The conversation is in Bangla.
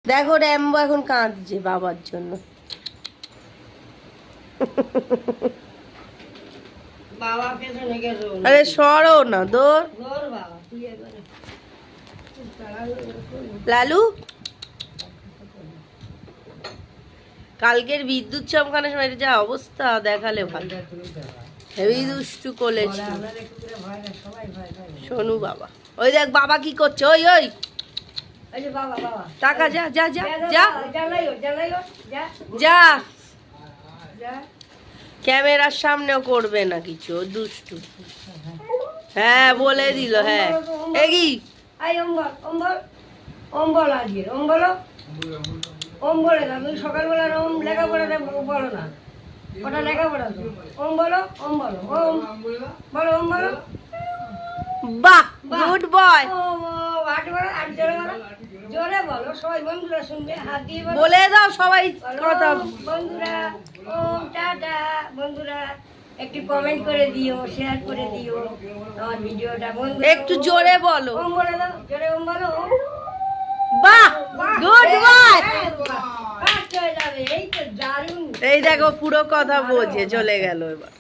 দেখো র্যাম্বো এখন কাঁদছে বাবার জন্য। বাবা পেছনে গেছো। আরে সরো না দৌড়। বাবা তুই এবারে লালু কালকের বিদ্যুৎ চমকানোর সময় যা অবস্থা দেখালে ভালো। হেভি দুষ্টু করেছে সোনু বাবা। ওই দেখ বাবা কি করছে, ওই ওই বাবা বাবা টাকা যা যা যা যা যা। ক্যামেরার সামনেও করবে না কিছু, ও দুষ্টু। হ্যাঁ বলে দিল। হ্যাঁ এগি ওম বলো আজকে, ওম বলো, ওম বলে না তুমি সকালবেলা ওম লেখাপড়াটা বলো না, ওটা লেখাপড়া তো। ওম বলো, ওম বলো, ওম বলো, ওম বলো। বাহ গুড বয়। জোরে বলো, সবাই বন্ধুরা শুনবে, হাত দিয়ে বলো। বলে দাও সবাই কথা। বন্ধুরা ওম টাটা। বন্ধুরা একটু কমেন্ট করে দিও, শেয়ার করে দিও আমার ভিডিওটা। বন্ধুরা একটু জোরে বলো। ওম বলে দাও, জোরে ওম বলো। বাহ গুড বয়। ফাস্ট হয়ে যাবে, এই তো দারুণ। এই দেখো পুরো কথা বোঝে চলে গেল এবার।